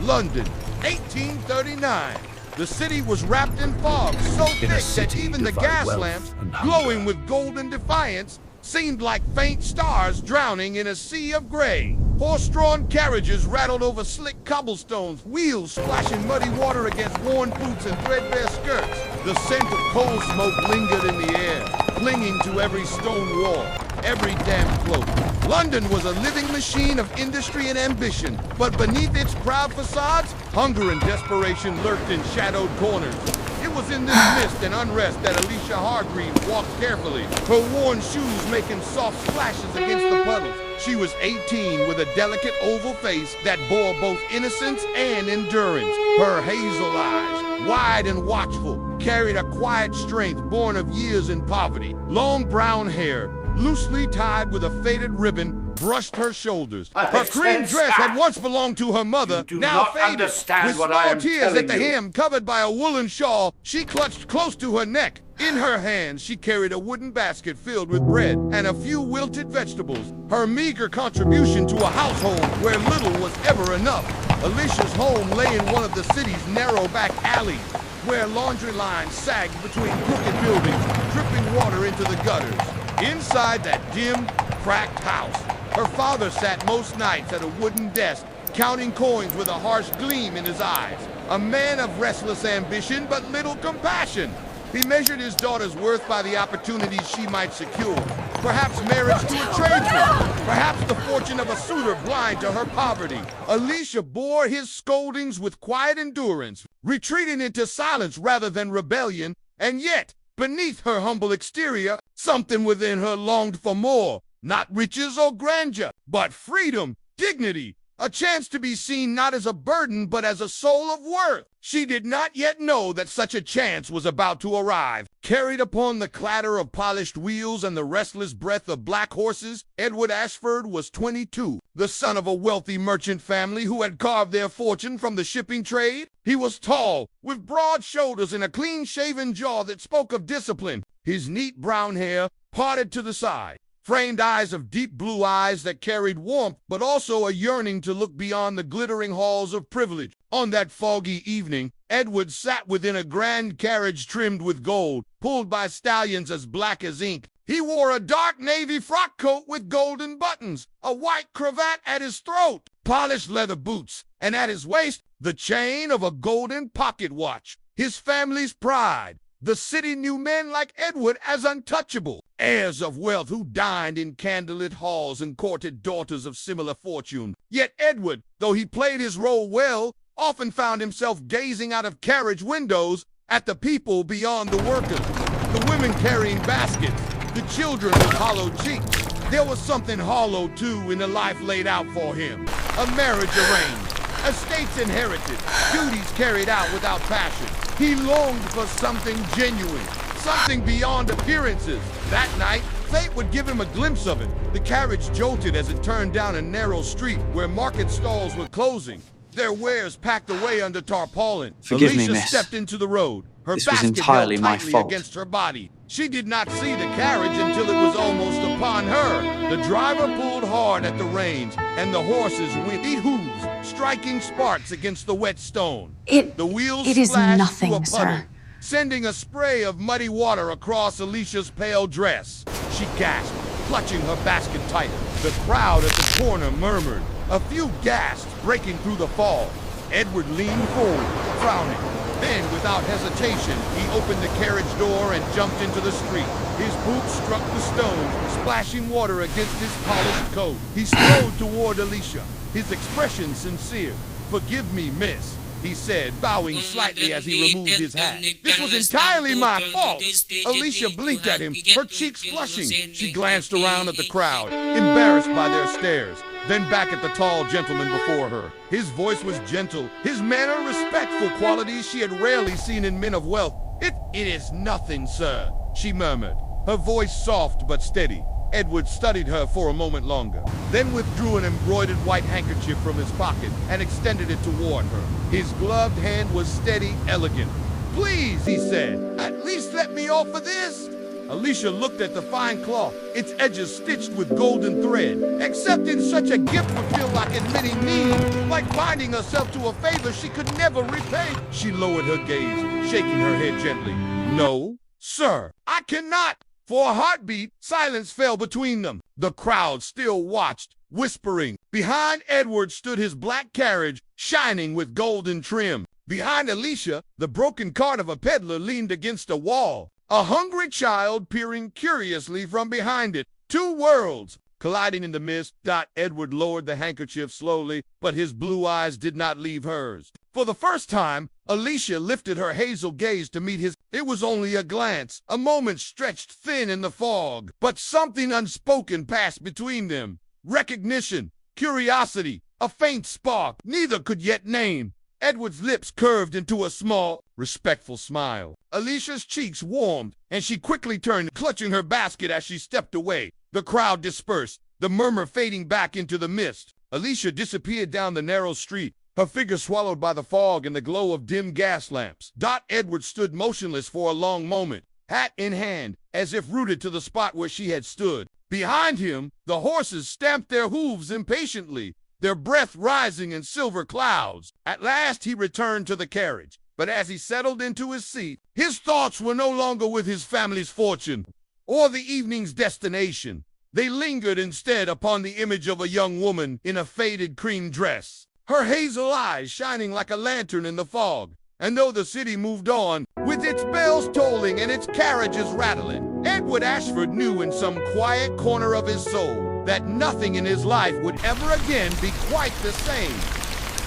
London, 1839. The city was wrapped in fog so thick that even the gas lamps, glowing with golden defiance, seemed like faint stars drowning in a sea of gray. Horse-drawn carriages rattled over slick cobblestones, wheels splashing muddy water against worn boots and threadbare skirts. The scent of coal smoke lingered in the air, clinging to every stone wall, every damp cloak. London was a living machine of industry and ambition, but beneath its proud facades, hunger and desperation lurked in shadowed corners. It was in this mist and unrest that Alicia Hargreaves walked carefully, her worn shoes making soft splashes against the puddles. She was 18 with a delicate oval face that bore both innocence and endurance. Her hazel eyes, wide and watchful, carried a quiet strength born of years in poverty. Long brown hair, loosely tied with a faded ribbon, brushed her shoulders. Her cream dress had once belonged to her mother, now faded. With small tears at the hem covered by a woolen shawl, she clutched close to her neck. In her hands, she carried a wooden basket filled with bread and a few wilted vegetables, her meager contribution to a household where little was ever enough. Alicia's home lay in one of the city's narrow back alleys, where laundry lines sagged between crooked buildings, dripping water into the gutters. Inside that dim, cracked house, her father sat most nights at a wooden desk, counting coins with a harsh gleam in his eyes. A man of restless ambition but little compassion. He measured his daughter's worth by the opportunities she might secure. Perhaps marriage to a tradesman. Perhaps the fortune of a suitor blind to her poverty. Alicia bore his scoldings with quiet endurance, retreating into silence rather than rebellion, and yet, beneath her humble exterior, something within her longed for more. Not riches or grandeur, but freedom, dignity, a chance to be seen not as a burden, but as a soul of worth. She did not yet know that such a chance was about to arrive. Carried upon the clatter of polished wheels and the restless breath of black horses, Edward Ashford was 22, the son of a wealthy merchant family who had carved their fortune from the shipping trade. He was tall, with broad shoulders and a clean-shaven jaw that spoke of discipline. His neat brown hair parted to the side, framed eyes of deep blue eyes that carried warmth, but also a yearning to look beyond the glittering halls of privilege. On that foggy evening, Edward sat within a grand carriage trimmed with gold, pulled by stallions as black as ink. He wore a dark navy frock coat with golden buttons, a white cravat at his throat, polished leather boots, and at his waist, the chain of a golden pocket watch. His family's pride. The city knew men like Edward as untouchable, heirs of wealth who dined in candlelit halls and courted daughters of similar fortune. Yet Edward, though he played his role well, often found himself gazing out of carriage windows at the people beyond the workers, the women carrying baskets, the children with hollow cheeks. There was something hollow, too, in the life laid out for him. A marriage arranged, estates inherited, duties carried out without passion. He longed for something genuine, something beyond appearances. That night, fate would give him a glimpse of it. The carriage jolted as it turned down a narrow street where market stalls were closing, their wares packed away under tarpaulin. Forgive Alicia me, miss. stepped into the road, her This was basket entirely held my tightly fault. against her body. She did not see the carriage until it was almost upon her. The driver pulled hard at the reins, and the horses went hooves, striking sparks against the wet stone. The wheels It is splashed nothing, through a puddle, sir. sending a spray of muddy water across Alicia's pale dress. She gasped, clutching her basket tighter. The crowd at the corner murmured, a few gasps breaking through the fog. Edward leaned forward, frowning. Then, without hesitation, he opened the carriage door and jumped into the street. His boots struck the stones, splashing water against his polished coat. He strode toward Alicia, his expression sincere. "Forgive me, miss," he said, bowing slightly as he removed his hat. "This was entirely my fault." Alicia blinked at him, her cheeks flushing. She glanced around at the crowd, embarrassed by their stares, then back at the tall gentleman before her. His voice was gentle, his manner respectful, qualities she had rarely seen in men of wealth. It is nothing, sir," she murmured, her voice soft but steady. Edward studied her for a moment longer, then withdrew an embroidered white handkerchief from his pocket and extended it toward her. His gloved hand was steady, elegant. "Please," he said, "at least let me offer this." Alicia looked at the fine cloth, its edges stitched with golden thread. Accepting such a gift would feel like admitting need, like binding herself to a favor she could never repay. She lowered her gaze, shaking her head gently. No, sir, I cannot. For a heartbeat, silence fell between them. The crowd still watched, whispering. Behind Edward stood his black carriage, shining with golden trim. Behind Alicia, the broken cart of a peddler leaned against a wall, a hungry child peering curiously from behind it. Two worlds colliding in the mist. Edward lowered the handkerchief slowly, but his blue eyes did not leave hers. For the first time, Alicia lifted her hazel gaze to meet his. It was only a glance, a moment stretched thin in the fog, but something unspoken passed between them. Recognition, curiosity, a faint spark neither could yet name. Edward's lips curved into a small, respectful smile. Alicia's cheeks warmed, and she quickly turned, clutching her basket as she stepped away. The crowd dispersed, the murmur fading back into the mist. Alicia disappeared down the narrow street, her figure swallowed by the fog and the glow of dim gas lamps. Edward stood motionless for a long moment, hat in hand, as if rooted to the spot where she had stood. Behind him, the horses stamped their hooves impatiently, their breath rising in silver clouds. At last he returned to the carriage, but as he settled into his seat, his thoughts were no longer with his family's fortune or the evening's destination. They lingered instead upon the image of a young woman in a faded cream dress, her hazel eyes shining like a lantern in the fog. And though the city moved on, with its bells tolling and its carriages rattling, Edward Ashford knew in some quiet corner of his soul that nothing in his life would ever again be quite the same.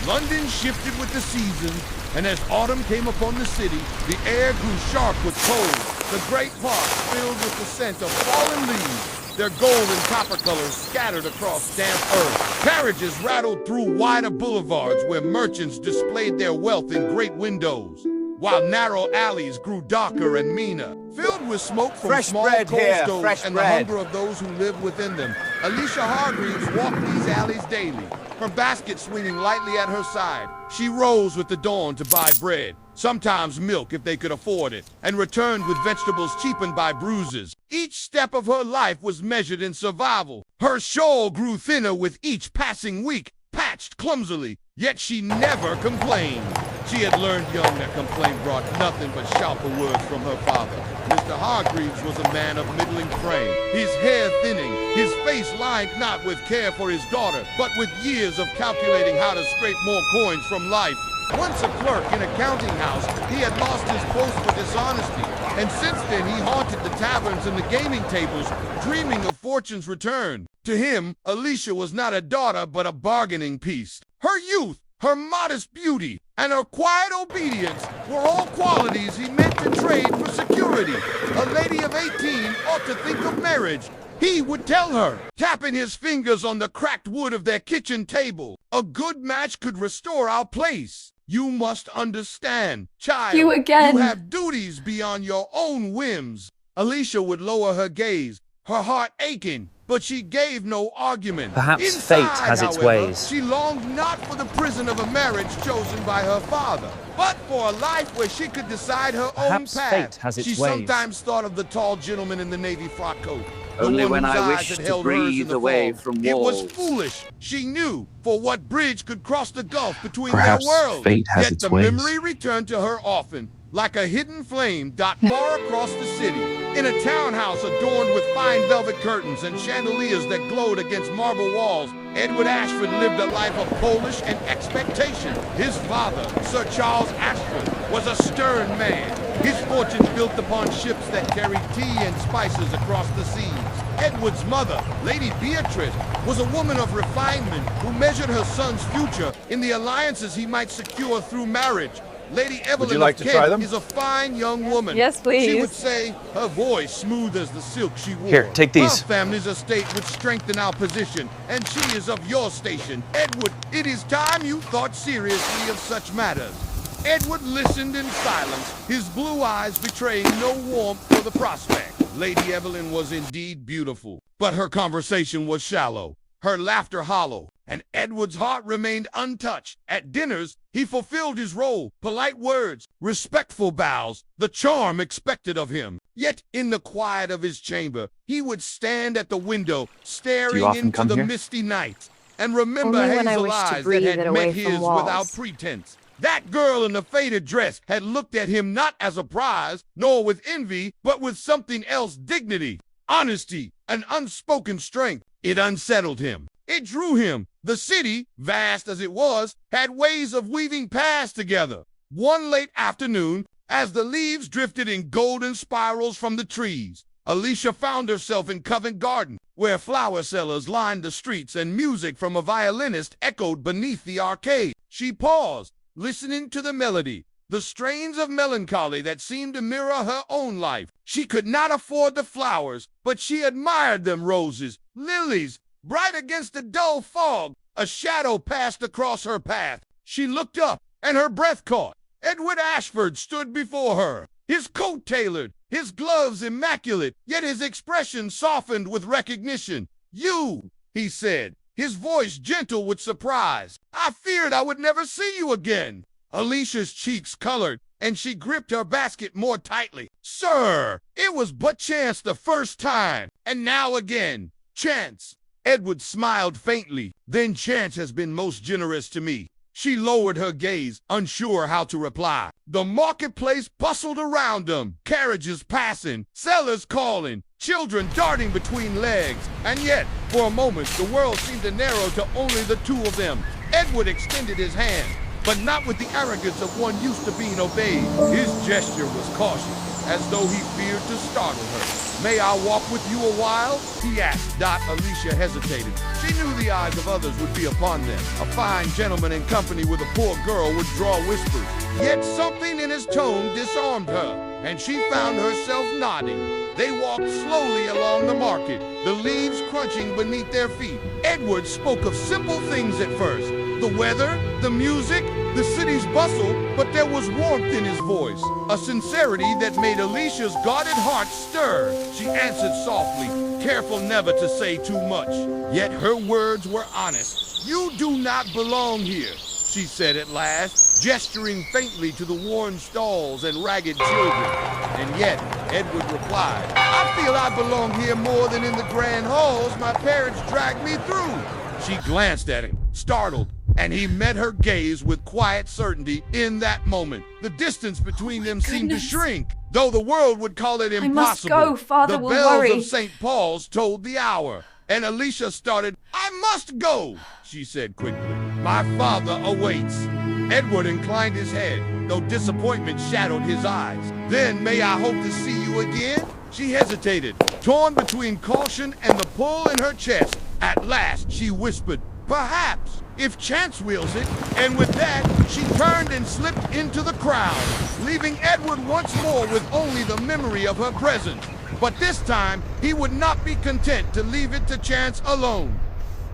London shifted with the seasons, and as autumn came upon the city, the air grew sharp with cold. The great parks filled with the scent of fallen leaves, their gold and copper colors scattered across damp earth. Carriages rattled through wider boulevards where merchants displayed their wealth in great windows, while narrow alleys grew darker and meaner, filled with smoke from small coal stoves and the hunger of those who lived within them. Alicia Hargreaves walked these alleys daily, her basket swinging lightly at her side. She rose with the dawn to buy bread, sometimes milk if they could afford it, and returned with vegetables cheapened by bruises. Each step of her life was measured in survival. Her shawl grew thinner with each passing week, patched clumsily, yet she never complained. She had learned young that complaint brought nothing but sharper words from her father. Mr. Hargreaves was a man of middling frame, his hair thinning, his face lined not with care for his daughter, but with years of calculating how to scrape more coins from life. Once a clerk in a counting house, he had lost his post for dishonesty, and since then he haunted the taverns and the gaming tables, dreaming of fortune's return. To him, Alicia was not a daughter, but a bargaining piece. Her youth, her modest beauty, and her quiet obedience were all qualities he meant to trade for security. A lady of 18 ought to think of marriage, he would tell her, tapping his fingers on the cracked wood of their kitchen table. A good match could restore our place. You must understand, child, you again. You have duties beyond your own whims. Alicia would lower her gaze, her heart aching, but she gave no argument. Perhaps Inside, fate has its however, ways. She longed not for the prison of a marriage chosen by her father, but for a life where she could decide her Perhaps own path. fate has its she ways. sometimes thought of the tall gentleman in the navy frock coat. Only when whose I eyes wish had to held hers in breathe the away fog. from It was walls. foolish. She knew, for what bridge could cross the gulf between Perhaps their worlds. fate has Yet its the ways. memory returned to her often, like a hidden flame far across the city. In a townhouse adorned with fine velvet curtains and chandeliers that glowed against marble walls, Edward Ashford lived a life of polish and expectation. His father, Sir Charles Ashford, was a stern man, his fortune built upon ships that carried tea and spices across the seas. Edward's mother, Lady Beatrice, was a woman of refinement who measured her son's future in the alliances he might secure through marriage. Lady Evelyn like of to try Kent them? is a fine young woman. Yes, please. She would say, her voice smooth as the silk she wore. Here, take these. Our family's estate would strengthen our position, and she is of your station. Edward, it is time you thought seriously of such matters. Edward listened in silence, his blue eyes betraying no warmth for the prospect. Lady Evelyn was indeed beautiful, but her conversation was shallow, her laughter hollow, and Edward's heart remained untouched. At dinners, he fulfilled his role, polite words, respectful bows, the charm expected of him. Yet in the quiet of his chamber, he would stand at the window, Do you staring often into come the here? misty nights, and remember Only when I hazel wish to eyes that breathe had it met away his from without walls. pretense. That girl in the faded dress had looked at him not as a prize, nor with envy, but with something else: dignity, honesty, an unspoken strength. It unsettled him. It drew him. The city, vast as it was, had ways of weaving paths together. One late afternoon, as the leaves drifted in golden spirals from the trees, Alicia found herself in Covent Garden, where flower sellers lined the streets and music from a violinist echoed beneath the arcade. She paused, listening to the melody, the strains of melancholy that seemed to mirror her own life. She could not afford the flowers, but she admired them: roses, lilies, bright against the dull fog. A shadow passed across her path. She looked up, and her breath caught. Edward Ashford stood before her, his coat tailored, his gloves immaculate, yet his expression softened with recognition. "You," he said, his voice gentle with surprise. "I feared I would never see you again." Alicia's cheeks colored, and she gripped her basket more tightly. "Sir, it was but chance the first time, and now again. Chance." Edward smiled faintly. "Then chance has been most generous to me." She lowered her gaze, unsure how to reply. The marketplace bustled around them, carriages passing, sellers calling, children darting between legs. And yet, for a moment, the world seemed to narrow to only the two of them. Edward extended his hand, but not with the arrogance of one used to being obeyed. His gesture was cautious, as though he feared to startle her. "May I walk with you a while?" he asked. Alicia hesitated. She knew the eyes of others would be upon them. A fine gentleman in company with a poor girl would draw whispers. Yet something in his tone disarmed her, and she found herself nodding. They walked slowly along the market, the leaves crunching beneath their feet. Edward spoke of simple things at first: the weather, the music, the city's bustle, but there was warmth in his voice, a sincerity that made Alicia's guarded heart stir. She answered softly, careful never to say too much. Yet her words were honest. "You do not belong here," she said at last, gesturing faintly to the worn stalls and ragged children. And yet, Edward replied, "I feel I belong here more than in the grand halls my parents dragged me through." She glanced at him, startled, and he met her gaze with quiet certainty. In that moment, the distance between them seemed to shrink, though the world would call it impossible. I must go, Father will bells worry. of St. Paul's told the hour, and Alicia started. "I must go," she said quickly. "My father awaits." Edward inclined his head, though disappointment shadowed his eyes. "Then may I hope to see you again?" She hesitated, torn between caution and the pull in her chest. At last, she whispered, "Perhaps, if chance wills it." And with that, she turned and slipped into the crowd, leaving Edward once more with only the memory of her presence. But this time, he would not be content to leave it to chance alone.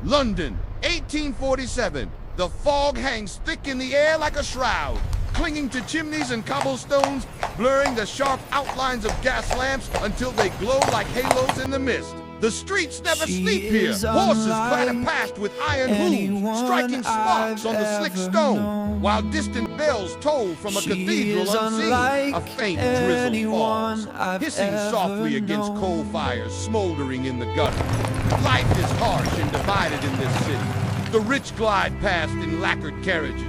London, 1847. The fog hangs thick in the air like a shroud, clinging to chimneys and cobblestones, blurring the sharp outlines of gas lamps until they glow like halos in the mist. The streets never sleep here. Horses clatter past with iron hooves, striking sparks on the slick stone, while distant bells toll from a cathedral unseen. A faint drizzle falls, hissing softly against coal fires smoldering in the gutter. Life is harsh and divided in this city. The rich glide past in lacquered carriages,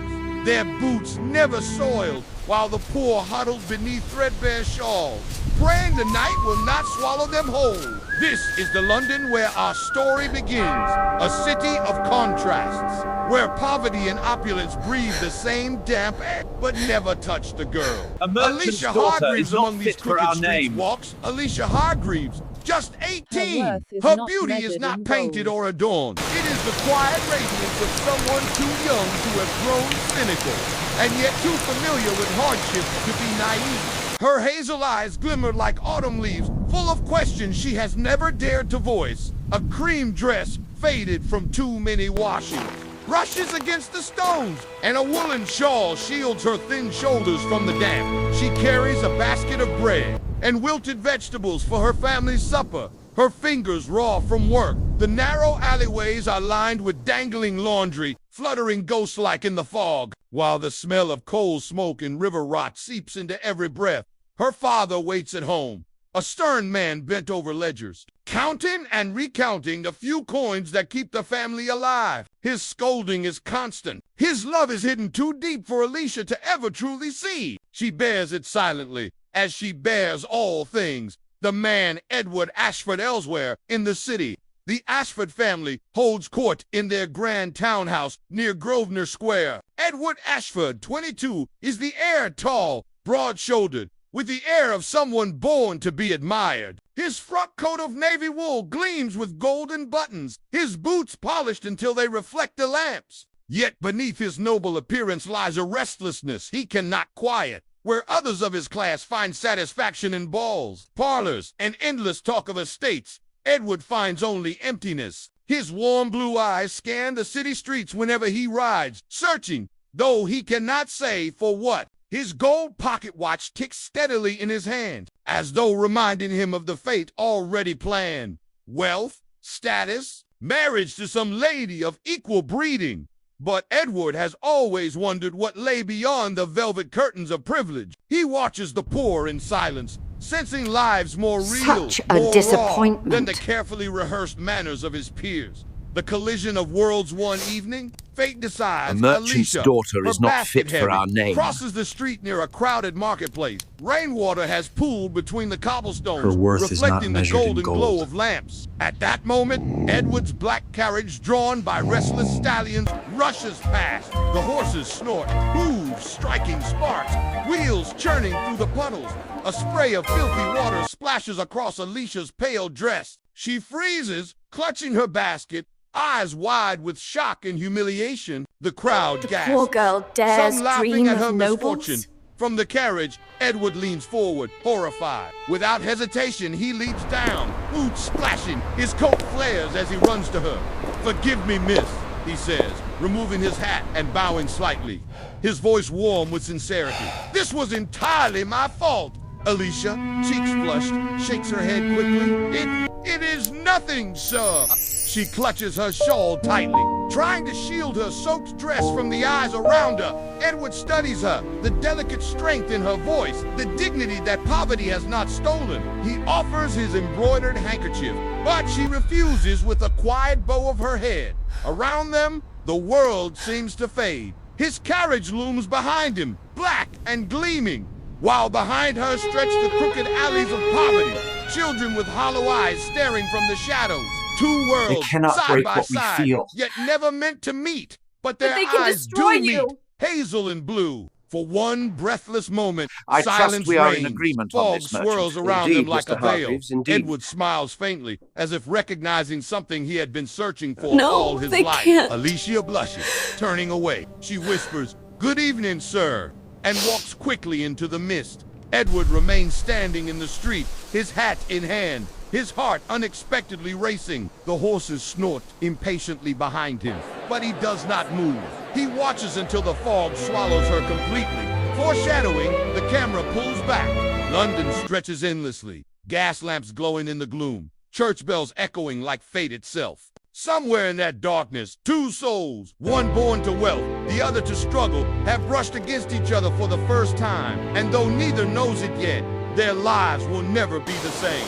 their boots never soiled, while the poor huddle beneath threadbare shawls, praying the night will not swallow them whole. This is the London where our story begins, a city of contrasts, where poverty and opulence breathe the same damp air, but never touch the girl. Alicia Hargreaves among these crooked streets walks. Alicia Hargreaves, just 18. Her beauty is not painted or adorned. It is the quiet radiance of someone too young to have grown cynical, and yet too familiar with hardships to be naive. Her hazel eyes glimmer like autumn leaves, full of questions she has never dared to voice. A cream dress, faded from too many washings, brushes against the stones, and a woolen shawl shields her thin shoulders from the damp. She carries a basket of bread and wilted vegetables for her family's supper, her fingers raw from work. The narrow alleyways are lined with dangling laundry, fluttering ghost-like in the fog, while the smell of coal smoke and river rot seeps into every breath. Her father waits at home, a stern man bent over ledgers, counting and recounting the few coins that keep the family alive. His scolding is constant. His love is hidden too deep for Alicia to ever truly see. She bears it silently, as she bears all things. The man Edward Ashford elsewhere in the city. The Ashford family holds court in their grand townhouse near Grosvenor Square. Edward Ashford, 22, is the heir, tall, broad-shouldered, with the air of someone born to be admired. His frock coat of navy wool gleams with golden buttons, his boots polished until they reflect the lamps. Yet beneath his noble appearance lies a restlessness he cannot quiet, where others of his class find satisfaction in balls, parlors, and endless talk of estates. Edward finds only emptiness. His warm blue eyes scan the city streets whenever he rides, searching, though he cannot say for what. His gold pocket watch ticks steadily in his hand, as though reminding him of the fate already planned. Wealth, status, marriage to some lady of equal breeding. But Edward has always wondered what lay beyond the velvet curtains of privilege. He watches the poor in silence, sensing lives more real, Such a more disappointment. raw than the carefully rehearsed manners of his peers. The collision of worlds one evening, fate decides A merchant's Alicia, daughter is her not basket fit for heavy, our name. crosses the street near a crowded marketplace. Rainwater has pooled between the cobblestones, Her worth is not reflecting the measured in golden gold. glow of lamps. At that moment, Edward's black carriage, drawn by restless stallions, rushes past. The horses snort, hooves striking sparks, wheels churning through the puddles. A spray of filthy water splashes across Alicia's pale dress. She freezes, clutching her basket, eyes wide with shock and humiliation. The crowd gasps. Poor girl dares Some laughing dream at of her nobles. misfortune. From the carriage, Edward leans forward, horrified. Without hesitation, he leaps down, boots splashing. His coat flares as he runs to her. "Forgive me, miss," he says, removing his hat and bowing slightly, his voice warm with sincerity. "This was entirely my fault." Alicia, cheeks flushed, shakes her head quickly. It is nothing, sir." She clutches her shawl tightly, trying to shield her soaked dress from the eyes around her. Edward studies her, the delicate strength in her voice, the dignity that poverty has not stolen. He offers his embroidered handkerchief, but she refuses with a quiet bow of her head. Around them, the world seems to fade. His carriage looms behind him, black and gleaming, while behind her stretch the crooked alleys of poverty, children with hollow eyes staring from the shadows. Two worlds, They cannot side break by what we side, feel. yet never meant to meet. But their they can eyes destroy do you. meet, hazel and blue. For one breathless moment, I trust silence we are in reigns. agreement on Fog this, merchant. swirls around Indeed, them like Mr. a veil. Hargreaves, indeed. Edward smiles faintly, as if recognizing something he had been searching for No, all his they life. can't. Alicia blushes, turning away. She whispers, "Good evening, sir," and walks quickly into the mist. Edward remains standing in the street, his hat in hand, his heart unexpectedly racing. The horses snort impatiently behind him, but he does not move. He watches until the fog swallows her completely. Foreshadowing, the camera pulls back. London stretches endlessly, gas lamps glowing in the gloom, church bells echoing like fate itself. Somewhere in that darkness, two souls, one born to wealth, the other to struggle, have brushed against each other for the first time. And though neither knows it yet, their lives will never be the same.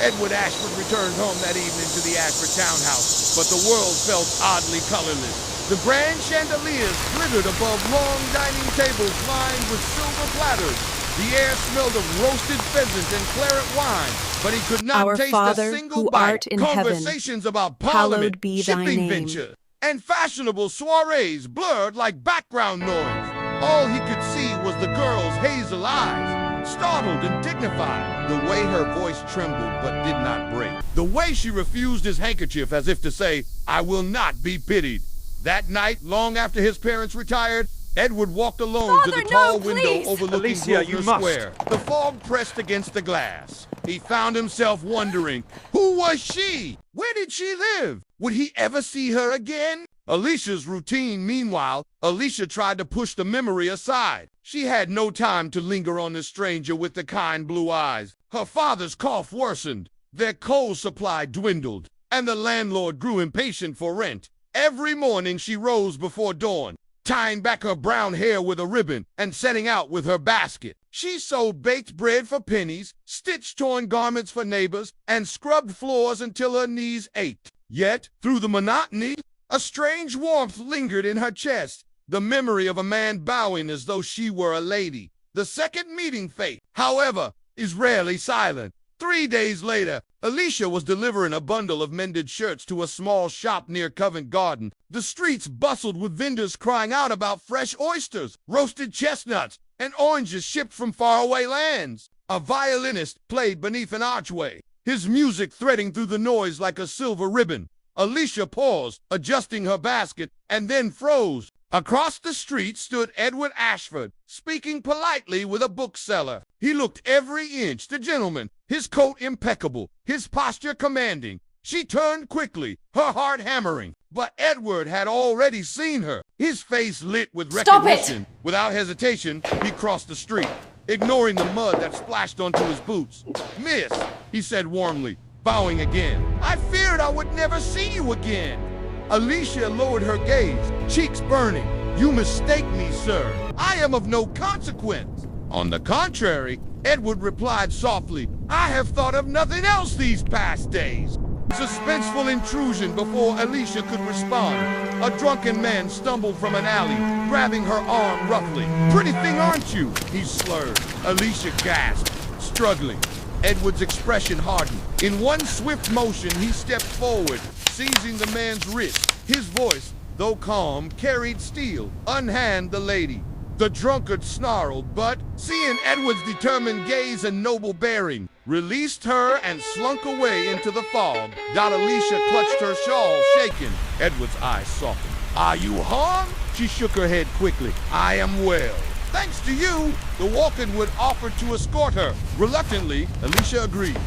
Edward Ashford returned home that evening to the Ashford townhouse, but the world felt oddly colorless. The grand chandeliers glittered above long dining tables lined with silver platters. The air smelled of roasted pheasant and claret wine, but he could not Our taste Father, a single who bite. art in heaven, Conversations about hallowed parliament, be thy shipping name. venture, and fashionable soirees blurred like background noise. All he could see was the girl's hazel eyes, startled and dignified. The way her voice trembled but did not break. The way she refused his handkerchief as if to say, "I will not be pitied." That night, long after his parents retired, Edward walked alone to the Father, tall no, window please! overlooking Alicia, you Grosvenor must. Square. The fog pressed against the glass. He found himself wondering, who was she? Where did she live? Would he ever see her again? Alicia's routine, meanwhile, Alicia tried to push the memory aside. She had no time to linger on the stranger with the kind blue eyes. Her father's cough worsened, their coal supply dwindled, and the landlord grew impatient for rent. Every morning she rose before dawn, tying back her brown hair with a ribbon and setting out with her basket. She sold baked bread for pennies, stitched torn garments for neighbors, and scrubbed floors until her knees ached. Yet, through the monotony, a strange warmth lingered in her chest, the memory of a man bowing as though she were a lady. The second meeting fate, however, is rarely silent. 3 days later, Alicia was delivering a bundle of mended shirts to a small shop near Covent Garden. The streets bustled with vendors crying out about fresh oysters, roasted chestnuts, and oranges shipped from faraway lands. A violinist played beneath an archway, his music threading through the noise like a silver ribbon. Alicia paused, adjusting her basket, and then froze. Across the street stood Edward Ashford, speaking politely with a bookseller. He looked every inch the gentleman, his coat impeccable, his posture commanding. She turned quickly, her heart hammering, but Edward had already seen her, his face lit with recognition. Without hesitation, he crossed the street, ignoring the mud that splashed onto his boots. "Miss," he said warmly, bowing again, "I feared I would never see you again." Alicia lowered her gaze, cheeks burning. "You mistake me, sir. I am of no consequence." "On the contrary," Edward replied softly, "I have thought of nothing else these past days." Suspenseful intrusion before Alicia could respond. A drunken man stumbled from an alley, grabbing her arm roughly. "Pretty thing, aren't you?" he slurred. Alicia gasped, struggling. Edward's expression hardened. In one swift motion, he stepped forward, seizing the man's wrist. His voice, though calm, carried steel. "Unhand the lady." The drunkard snarled, but, seeing Edward's determined gaze and noble bearing, released her and slunk away into the fog. Alicia clutched her shawl, shaken. Edward's eyes softened. "Are you harmed?" She shook her head quickly. "I am well. Thanks to you." The walk-in offered to escort her. Reluctantly, Alicia agreed,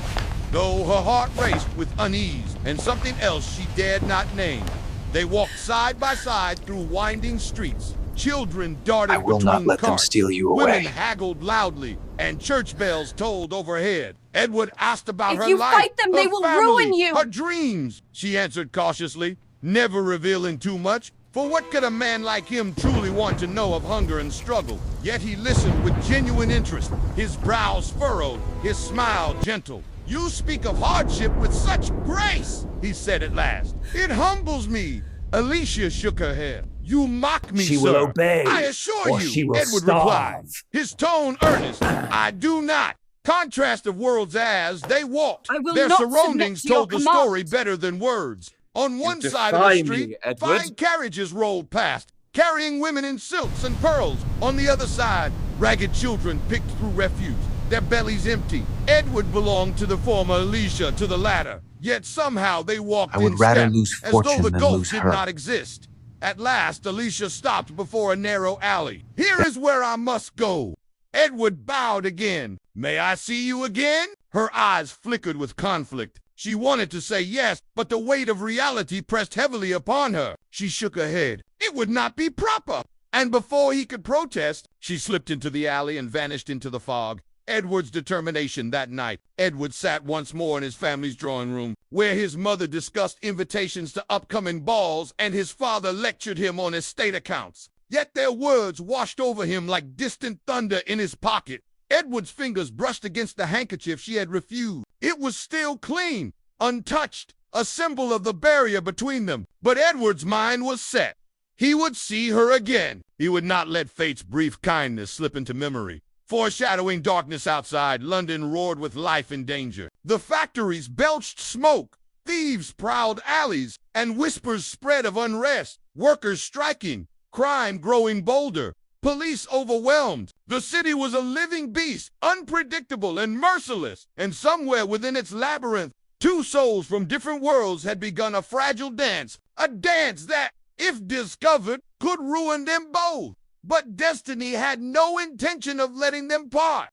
though her heart raced with unease and something else she dared not name. They walked side by side through winding streets. Children darted I will between not let them carts. steal you away. Women haggled loudly, and church bells tolled overhead. Edward asked about her life, if you fight them, her they will family, ruin you. her dreams. She answered cautiously, never revealing too much. For what could a man like him truly want to know of hunger and struggle? Yet he listened with genuine interest, his brows furrowed, his smile gentle. "You speak of hardship with such grace," he said at last. "It humbles me." Alicia shook her head. "You mock me, She sir. will obey, I assure or you," she will Edward starve. replied, his tone earnest. "I do not." Contrast of worlds as they walked. I will Their not surroundings submit to your told the commands. story better than words. On one side of defy the me, street, Edward. fine carriages rolled past, carrying women in silks and pearls. On the other side, ragged children picked through refuse, their bellies empty. Edward belonged to the former, Alicia to the latter. Yet somehow they walked I would in rather step, lose as though fortune the than gulf lose did her. not exist. At last, Alicia stopped before a narrow alley. "Here is where I must go." Edward bowed again. "May I see you again?" Her eyes flickered with conflict. She wanted to say yes, but the weight of reality pressed heavily upon her. She shook her head. It would not be proper. And before he could protest, she slipped into the alley and vanished into the fog. Edward's determination that night. Edward sat once more in his family's drawing room, where his mother discussed invitations to upcoming balls and his father lectured him on estate accounts. Yet their words washed over him like distant thunder in his pocket. Edward's fingers brushed against the handkerchief she had refused. It was still clean, untouched, a symbol of the barrier between them. But Edward's mind was set. He would see her again. He would not let fate's brief kindness slip into memory. Foreshadowing darkness outside, London roared with life and danger. The factories belched smoke, thieves prowled alleys, and whispers spread of unrest. Workers striking, crime growing bolder, police overwhelmed. The city was a living beast, unpredictable and merciless. And somewhere within its labyrinth, two souls from different worlds had begun a fragile dance. A dance that, if discovered, could ruin them both. But destiny had no intention of letting them part.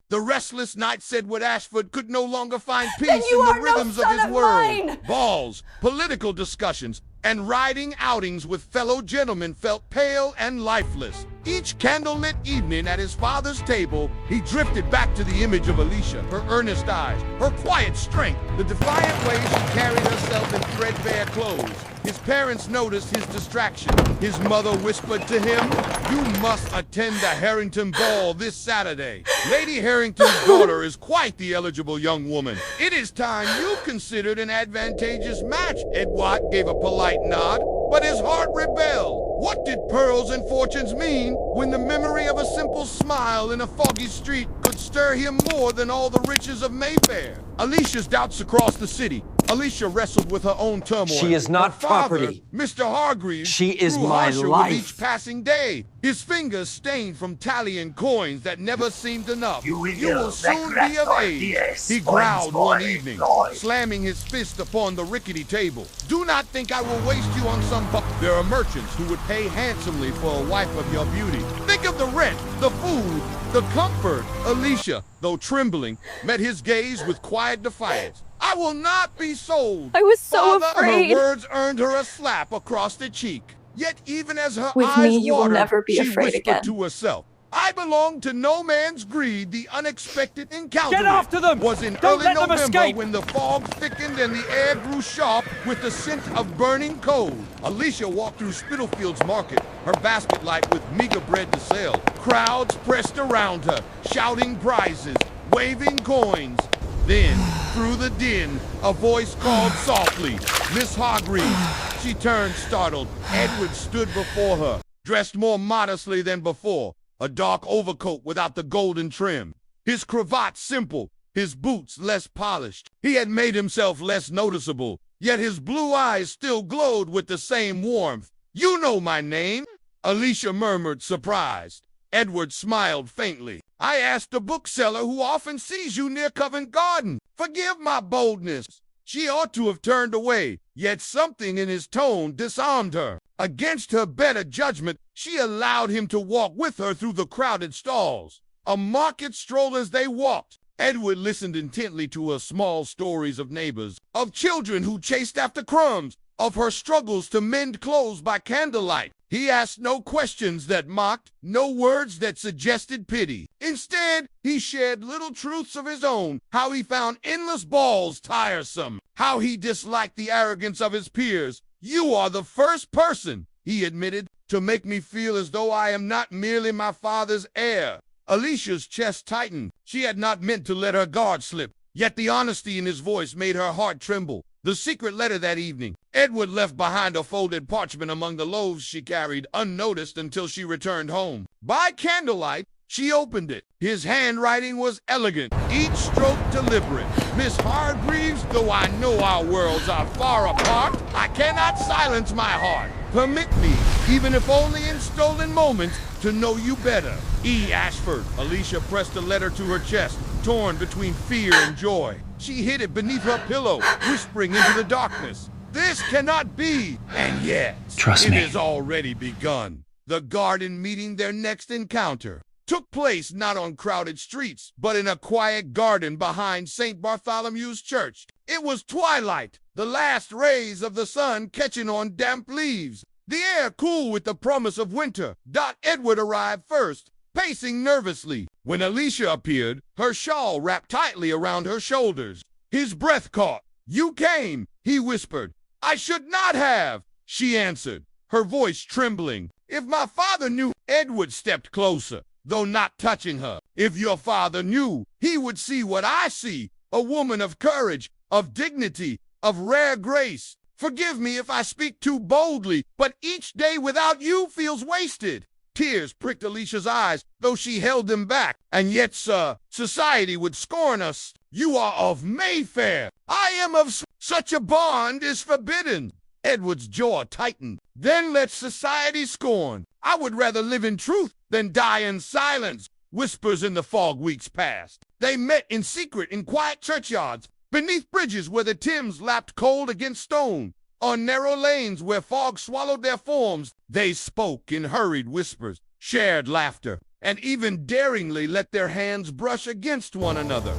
The restless night said what Ashford could no longer find peace in the rhythms of his world. Balls, political discussions, and riding outings with fellow gentlemen felt pale and lifeless. Each candlelit evening at his father's table, he drifted back to the image of Alicia, her earnest eyes, her quiet strength, the defiant way she carried herself in threadbare clothes. His parents noticed his distraction. His mother whispered to him, "You must attend the Harrington Ball this Saturday. Lady Harrington's daughter is quite the eligible young woman. It is time you considered an advantageous match." Edward gave a polite nod, but his heart rebelled. What did pearls and fortunes mean when the memory of a simple smile in a foggy street could stir him more than all the riches of Mayfair? Alicia's doubts across the city. Alicia wrestled with her own turmoil. She is not property. Mr. Hargreaves, she is grew my harsher life. with each passing day. His fingers stained from tallying coins that never seemed enough. You will soon be of age, he growled one evening, slamming his fist upon the rickety table. Do not think I will waste you on some There are merchants who would pay handsomely for a wife of your beauty. Think of the rent, the food, the comfort. Alicia, though trembling, met his gaze with quiet defiance. I will not be sold. I was so Father, afraid. Her words earned her a slap across the cheek. Yet even as her With eyes me, you will watered, never be she afraid whispered again. to herself, I belong to no man's greed. The unexpected encounter Get after them! was in Don't early let them November escape! when the fog thickened and the air grew sharp with the scent of burning coal. Alicia walked through Spitalfields Market, her basket light with meager bread to sell. Crowds pressed around her, shouting prizes, waving coins. Then, through the din, a voice called softly, Miss Hargreaves. She turned startled. Edward stood before her, dressed more modestly than before, a dark overcoat without the golden trim. His cravat simple, his boots less polished. He had made himself less noticeable, yet his blue eyes still glowed with the same warmth. You know my name? Alicia murmured, surprised. Edward smiled faintly. I asked a bookseller who often sees you near Covent Garden. Forgive my boldness. She ought to have turned away, yet something in his tone disarmed her. Against her better judgment, she allowed him to walk with her through the crowded stalls. A market stroll as they walked. Edward listened intently to her small stories of neighbors, of children who chased after crumbs, of her struggles to mend clothes by candlelight. He asked no questions that mocked, no words that suggested pity. Instead, he shared little truths of his own, how he found endless balls tiresome, how he disliked the arrogance of his peers. You are the first person, he admitted, to make me feel as though I am not merely my father's heir. Alicia's chest tightened. She had not meant to let her guard slip, yet the honesty in his voice made her heart tremble. The secret letter that evening. Edward left behind a folded parchment among the loaves she carried, unnoticed until she returned home. By candlelight, she opened it. His handwriting was elegant, each stroke deliberate. Miss Hargreaves, though I know our worlds are far apart, I cannot silence my heart. Permit me, even if only in stolen moments, to know you better. E. Ashford. Alicia pressed the letter to her chest, torn between fear and joy. She hid it beneath her pillow, whispering into the darkness. This cannot be, and yet, Trust me. It has already begun. The garden meeting their next encounter took place not on crowded streets, but in a quiet garden behind St. Bartholomew's Church. It was twilight, the last rays of the sun catching on damp leaves. The air cool with the promise of winter. Edward arrived first, pacing nervously. When Alicia appeared, her shawl wrapped tightly around her shoulders. His breath caught. You came, he whispered. I should not have, she answered, her voice trembling. If my father knew, Edward stepped closer, though not touching her. If your father knew, he would see what I see, a woman of courage, of dignity, of rare grace. Forgive me if I speak too boldly, but each day without you feels wasted. Tears pricked Alicia's eyes, though she held them back. And yet, sir, society would scorn us. You are of Mayfair. I am of such a bond is forbidden. Edward's jaw tightened. Then let society scorn. I would rather live in truth than die in silence. Whispers in the fog weeks passed. They met in secret in quiet churchyards, beneath bridges where the Thames lapped cold against stone. On narrow lanes where fog swallowed their forms, they spoke in hurried whispers, shared laughter, and even daringly let their hands brush against one another.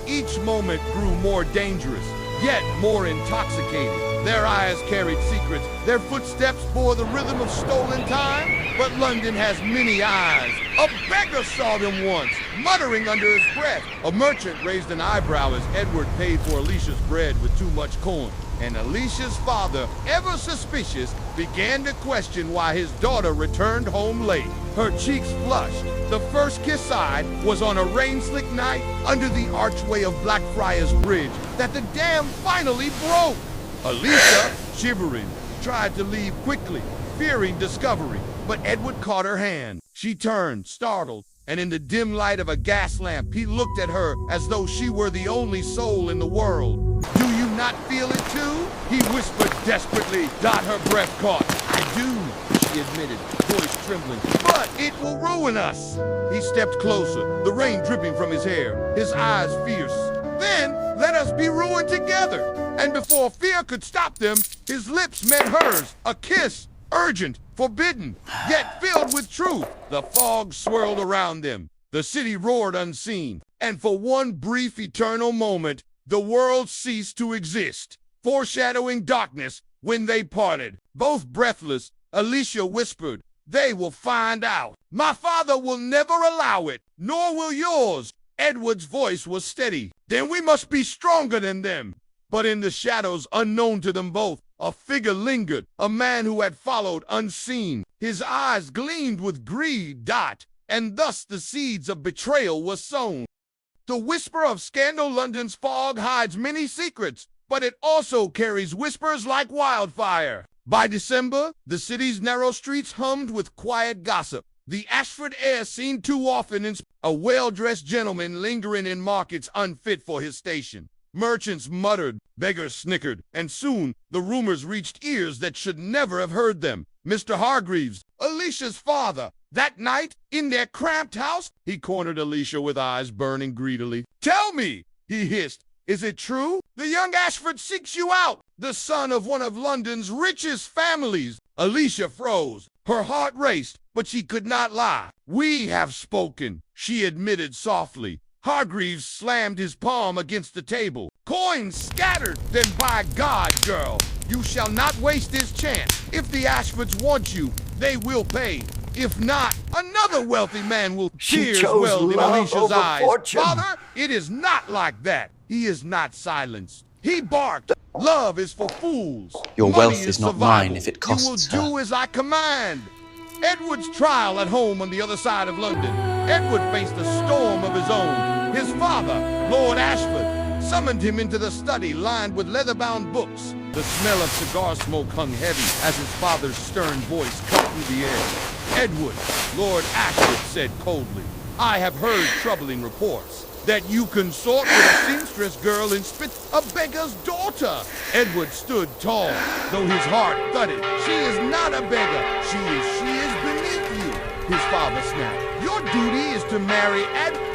Each moment grew more dangerous, yet more intoxicating. Their eyes carried secrets. Their footsteps bore the rhythm of stolen time. But London has many eyes. A beggar saw them once, muttering under his breath. A merchant raised an eyebrow as Edward paid for Alicia's bread with too much corn. And Alicia's father, ever suspicious, began to question why his daughter returned home late. Her cheeks flushed. The first kiss side was on a rain-slick night under the archway of Blackfriars Bridge that the dam finally broke. Alicia, shivering, tried to leave quickly, fearing discovery, but Edward caught her hand. She turned, startled, and in the dim light of a gas lamp, he looked at her as though she were the only soul in the world. "Do you not feel it too?" he whispered desperately. Her breath caught. "I do," she admitted, voice trembling. "But it will ruin us." He stepped closer, the rain dripping from his hair, his eyes fierce. "Then let us be ruined together." And before fear could stop them, his lips met hers, a kiss, urgent, forbidden, yet filled with truth. The fog swirled around them. The city roared unseen. And for one brief eternal moment, the world ceased to exist, foreshadowing darkness when they parted. Both breathless, Alicia whispered, "They will find out. My father will never allow it, nor will yours." Edward's voice was steady. "Then we must be stronger than them." But in the shadows unknown to them both, a figure lingered, a man who had followed unseen. His eyes gleamed with greed, and thus the seeds of betrayal were sown. The whisper of scandal London's fog hides many secrets, but it also carries whispers like wildfire. By December, the city's narrow streets hummed with quiet gossip. The Ashford air seen too often in a well-dressed gentleman lingering in markets unfit for his station. Merchants muttered, beggars snickered, and soon the rumors reached ears that should never have heard them. Mr. Hargreaves, Alicia's father, that night in their cramped house, he cornered Alicia with eyes burning greedily. "Tell me," he hissed, "is it true? The young Ashford seeks you out, the son of one of London's richest families." Alicia froze. Her heart raced, but she could not lie. "We have spoken," she admitted softly. Hargreaves slammed his palm against the table. "Coins scattered! Then by God, girl, you shall not waste this chance. If the Ashfords want you, they will pay. If not, another wealthy man will." Tears welled in Alicia's eyes. Fortune. "Father, it is not like that." He is not silenced. He barked, "Love is for fools. Your Money wealth is not survival. mine if it costs You will her." do as I command." Edward's trial at home on the other side of London. Edward faced a storm of his own. His father, Lord Ashford, summoned him into the study lined with leather-bound books. The smell of cigar smoke hung heavy as his father's stern voice cut through the air. "Edward," Lord Ashford said coldly, "I have heard troubling reports that you consort with a seamstress girl in a beggar's daughter." Edward stood tall, though his heart thudded. "She is not a beggar. She is beneath you," his father snapped. "Your duty is to marry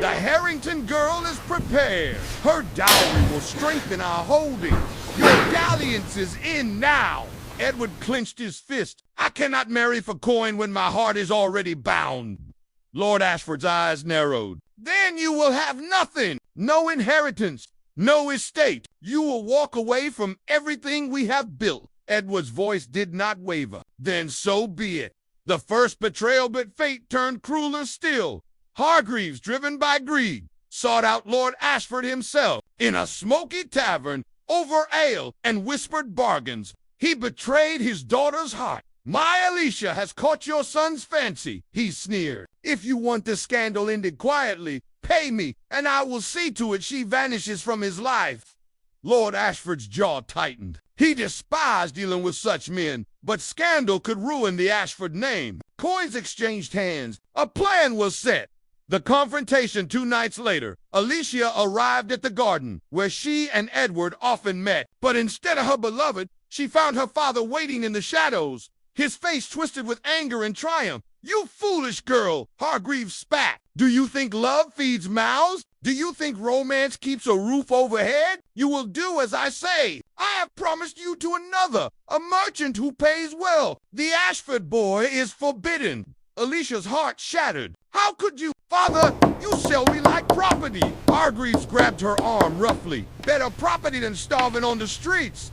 the Harrington girl is prepared. Her dowry will strengthen our holding. Your dalliance is in now." Edward clenched his fist. "I cannot marry for coin when my heart is already bound." Lord Ashford's eyes narrowed. "Then you will have nothing. No inheritance. No estate. You will walk away from everything we have built." Edward's voice did not waver. "Then so be it." The first betrayal, but fate turned crueler still. Hargreaves, driven by greed, sought out Lord Ashford himself in a smoky tavern over ale and whispered bargains. He betrayed his daughter's heart. "My Alicia has caught your son's fancy," he sneered. "If you want the scandal ended quietly, pay me, and I will see to it she vanishes from his life." Lord Ashford's jaw tightened. He despised dealing with such men, but scandal could ruin the Ashford name. Coins exchanged hands. A plan was set. The confrontation 2 nights later, Alicia arrived at the garden, where she and Edward often met. But instead of her beloved, she found her father waiting in the shadows, his face twisted with anger and triumph. "You foolish girl," Hargreaves spat. "Do you think love feeds mouths? Do you think romance keeps a roof overhead? You will do as I say. I have promised you to another, a merchant who pays well. The Ashford boy is forbidden." Alicia's heart shattered. "How could you? Father, you sell me like property." Hargreaves grabbed her arm roughly. "Better property than starving on the streets."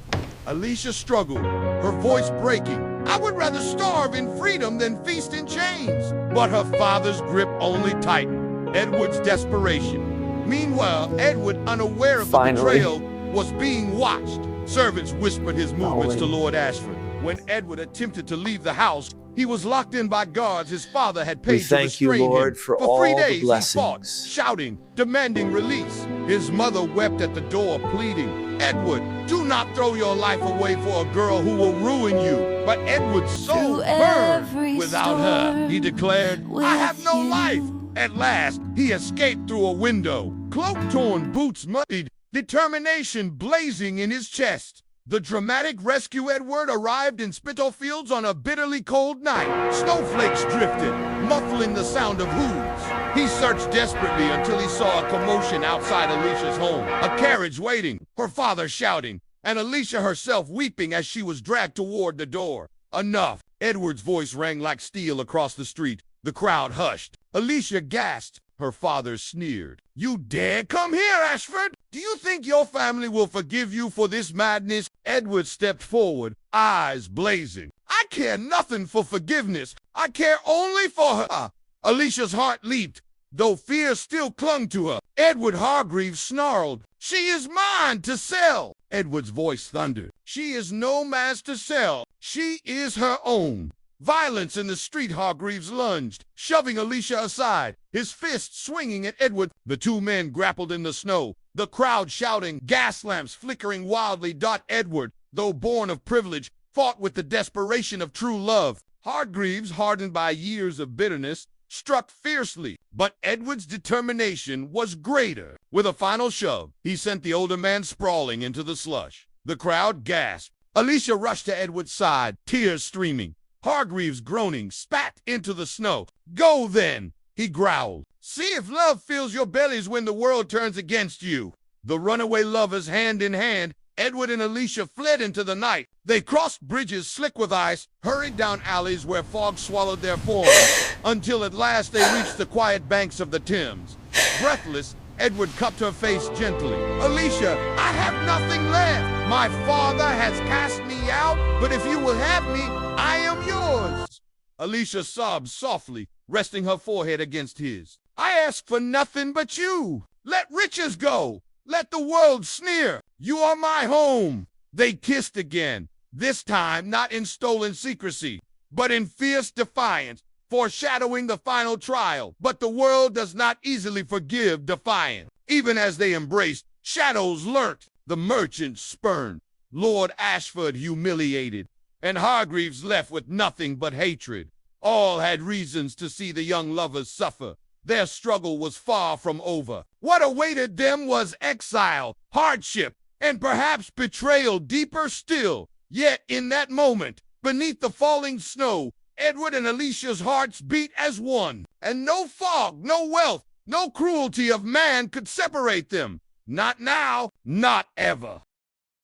Alicia struggled, her voice breaking. I would rather starve in freedom than feast in chains. But her father's grip only tightened. Edward's desperation. Meanwhile, Edward, unaware of the betrayal, was being watched. Servants whispered his movements to Lord Ashford. When Edward attempted to leave the house, he was locked in by guards his father had paid to restrain him. For 3 days he fought, shouting, demanding release. His mother wept at the door, pleading, Edward, do not throw your life away for a girl who will ruin you. But Edward's soul burned. Without her, he declared, I have no life. At last, he escaped through a window, cloak torn, boots muddied, determination blazing in his chest. The dramatic rescue Edward arrived in Spitalfields on a bitterly cold night. Snowflakes drifted, muffling the sound of hooves. He searched desperately until he saw a commotion outside Alicia's home. A carriage waiting, her father shouting, and Alicia herself weeping as she was dragged toward the door. Enough! Edward's voice rang like steel across the street. The crowd hushed. Alicia gasped. Her father sneered. You dare come here, Ashford? Do you think your family will forgive you for this madness? Edward stepped forward, eyes blazing. I care nothing for forgiveness. I care only for her. Alicia's heart leaped, though fear still clung to her. Edward Hargreaves snarled, She is mine to sell. Edward's voice thundered. She is no man's to sell. She is her own. Violence in the street, Hargreaves lunged, shoving Alicia aside, his fist swinging at Edward. The two men grappled in the snow, the crowd shouting, gas lamps flickering wildly. Edward, though born of privilege, fought with the desperation of true love. Hargreaves, hardened by years of bitterness, struck fiercely, but Edward's determination was greater. With a final shove, he sent the older man sprawling into the slush. The crowd gasped. Alicia rushed to Edward's side, tears streaming. Hargreaves, groaning, spat into the snow. Go then, he growled. See if love fills your bellies when the world turns against you. The runaway lovers, hand in hand, Edward and Alicia fled into the night. They crossed bridges slick with ice, hurried down alleys where fog swallowed their forms, until at last they reached the quiet banks of the Thames. Breathless, Edward cupped her face gently. Alicia, I have nothing left. My father has cast me out, but if you will have me, I am yours. Alicia sobbed softly, resting her forehead against his. I ask for nothing but you. Let riches go. Let the world sneer. You are my home. They kissed again, this time not in stolen secrecy, but in fierce defiance, foreshadowing the final trial. But the world does not easily forgive defiance. Even as they embraced, shadows lurked. The merchant spurned, Lord Ashford humiliated, and Hargreaves left with nothing but hatred. All had reasons to see the young lovers suffer. Their struggle was far from over. What awaited them was exile, hardship, and perhaps betrayal deeper still. Yet in that moment, beneath the falling snow, Edward and Alicia's hearts beat as one, and no fog, no wealth, no cruelty of man could separate them. Not now, not ever.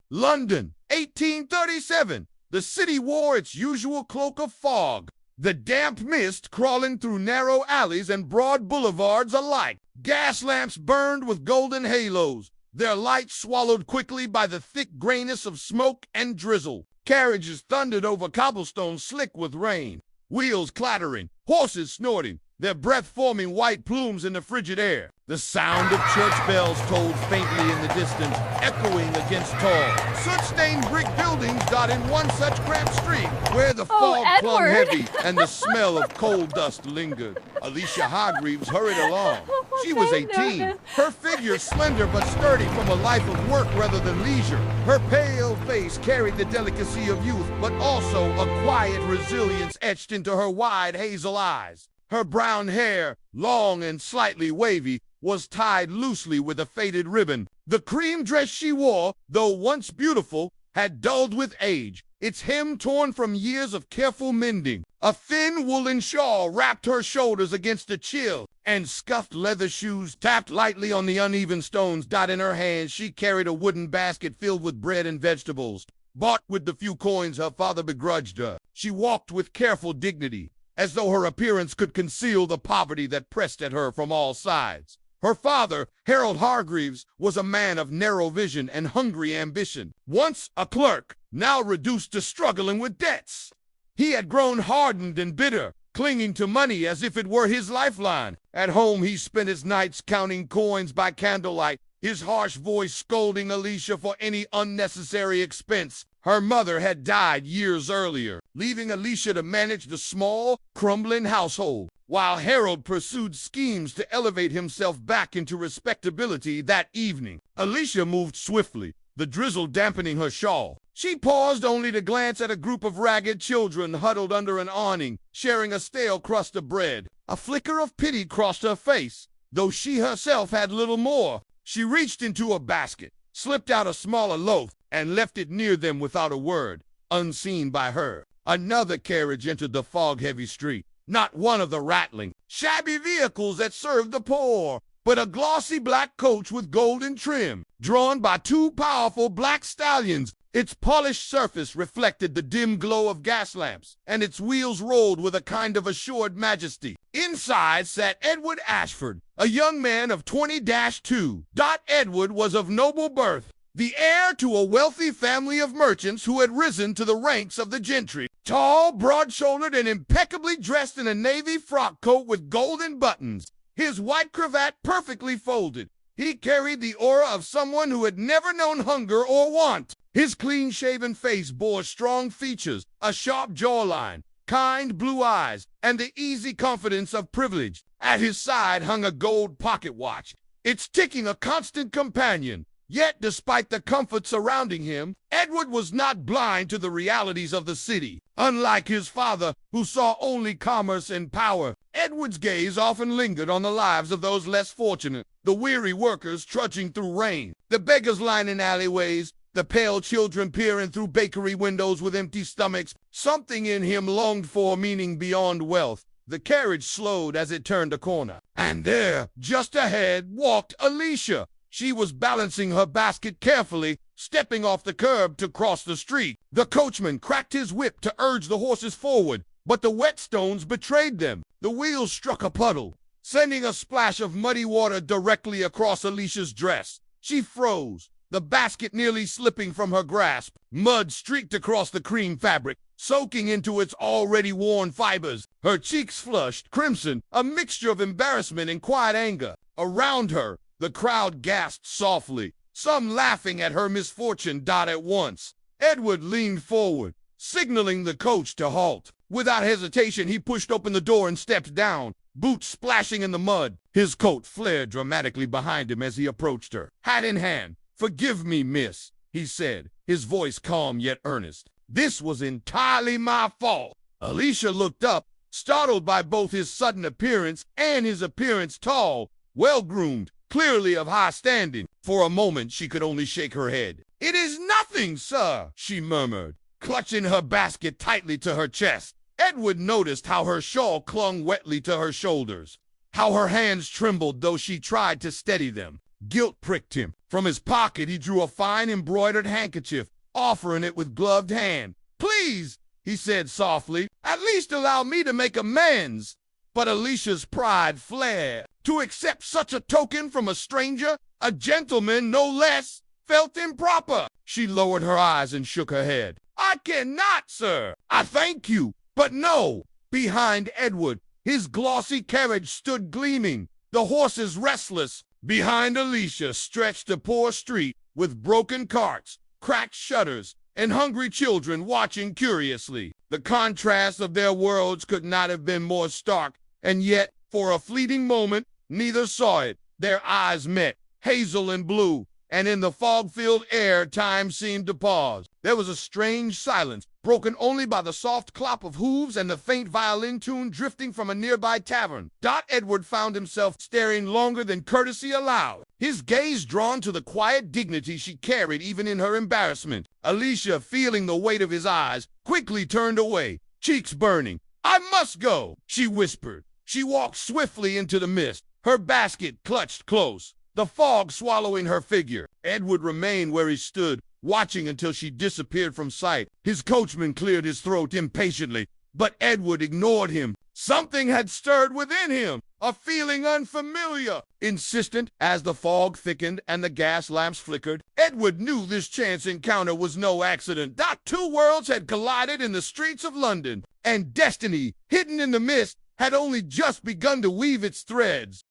London, 1837. The city wore its usual cloak of fog, the damp mist crawling through narrow alleys and broad boulevards alike. Gas lamps burned with golden halos, their light swallowed quickly by the thick grayness of smoke and drizzle. Carriages thundered over cobblestones slick with rain, wheels clattering, horses snorting, their breath forming white plumes in the frigid air. The sound of church bells tolled faintly in the distance, echoing against tall, soot-stained brick buildings dotted one such cramped street, where the fog clung heavy and the smell of coal dust lingered. Alicia Hargreaves hurried along. She was 18, her figure slender but sturdy from a life of work rather than leisure. Her pale face carried the delicacy of youth, but also a quiet resilience etched into her wide hazel eyes. Her brown hair, long and slightly wavy, was tied loosely with a faded ribbon. The cream dress she wore, though once beautiful, had dulled with age, its hem torn from years of careful mending. A thin woolen shawl wrapped her shoulders against the chill, and scuffed leather shoes tapped lightly on the uneven stones. In her hands she carried a wooden basket filled with bread and vegetables, bought with the few coins her father begrudged her. She walked with careful dignity, as though her appearance could conceal the poverty that pressed at her from all sides. Her father, Harold Hargreaves, was a man of narrow vision and hungry ambition. Once a clerk, now reduced to struggling with debts. He had grown hardened and bitter, clinging to money as if it were his lifeline. At home, he spent his nights counting coins by candlelight, his harsh voice scolding Alicia for any unnecessary expense. Her mother had died years earlier, leaving Alicia to manage the small, crumbling household, while Harold pursued schemes to elevate himself back into respectability. That evening, Alicia moved swiftly, the drizzle dampening her shawl. She paused only to glance at a group of ragged children huddled under an awning, sharing a stale crust of bread. A flicker of pity crossed her face, though she herself had little more. She reached into a basket, slipped out a smaller loaf, and left it near them without a word, unseen by her. Another carriage entered the fog-heavy street, not one of the rattling, shabby vehicles that served the poor, but a glossy black coach with golden trim, drawn by two powerful black stallions. Its polished surface reflected the dim glow of gas lamps, and its wheels rolled with a kind of assured majesty. Inside sat Edward Ashford, a young man of 20-2. Edward was of noble birth, the heir to a wealthy family of merchants who had risen to the ranks of the gentry. Tall, broad-shouldered, and impeccably dressed in a navy frock coat with golden buttons, his white cravat perfectly folded, he carried the aura of someone who had never known hunger or want. His clean-shaven face bore strong features, a sharp jawline, kind blue eyes, and the easy confidence of privilege. At his side hung a gold pocket watch, its ticking a constant companion. Yet, despite the comfort surrounding him, Edward was not blind to the realities of the city. Unlike his father, who saw only commerce and power, Edward's gaze often lingered on the lives of those less fortunate, the weary workers trudging through rain, the beggars lining alleyways, the pale children peering through bakery windows with empty stomachs. Something in him longed for meaning beyond wealth. The carriage slowed as it turned a corner, and there, just ahead, walked Alicia. She was balancing her basket carefully, stepping off the curb to cross the street. The coachman cracked his whip to urge the horses forward, but the whetstones betrayed them. The wheels struck a puddle, sending a splash of muddy water directly across Alicia's dress. She froze, the basket nearly slipping from her grasp. Mud streaked across the cream fabric, soaking into its already worn fibers. Her cheeks flushed crimson, a mixture of embarrassment and quiet anger. Around her, the crowd gasped softly, some laughing at her misfortune. At once, Edward leaned forward, signaling the coach to halt. Without hesitation, he pushed open the door and stepped down, boots splashing in the mud. His coat flared dramatically behind him as he approached her, hat in hand. "Forgive me, miss," he said, his voice calm yet earnest. "This was entirely my fault." Alicia looked up, startled by both his sudden appearance and his appearance, tall, well-groomed, clearly of high standing. For a moment, she could only shake her head. "It is nothing, sir," she murmured, clutching her basket tightly to her chest. Edward noticed how her shawl clung wetly to her shoulders, how her hands trembled though she tried to steady them. Guilt pricked him. From his pocket, he drew a fine embroidered handkerchief, offering it with gloved hand. "Please," he said softly, "at least allow me to make amends." But Alicia's pride flared. To accept such a token from a stranger, a gentleman no less, felt improper. She lowered her eyes and shook her head. "I cannot, sir. I thank you, but no." Behind Edward, his glossy carriage stood gleaming, the horses restless. Behind Alicia stretched a poor street with broken carts, cracked shutters, and hungry children watching curiously. The contrast of their worlds could not have been more stark, and yet, for a fleeting moment, neither saw it. Their eyes met, hazel and blue, and in the fog-filled air time seemed to pause. There was a strange silence, broken only by the soft clop of hooves and the faint violin tune drifting from a nearby tavern. Edward found himself staring longer than courtesy allowed, his gaze drawn to the quiet dignity she carried even in her embarrassment. Alicia, feeling the weight of his eyes, quickly turned away, cheeks burning. "I must go," she whispered. She walked swiftly into the mist, her basket clutched close, the fog swallowing her figure. Edward remained where he stood, watching until she disappeared from sight. His coachman cleared his throat impatiently, but Edward ignored him. Something had stirred within him, a feeling unfamiliar, insistent. As the fog thickened and the gas lamps flickered, Edward knew this chance encounter was no accident. That two worlds had collided in the streets of London, and destiny, hidden in the mist, had only just begun to weave its threads.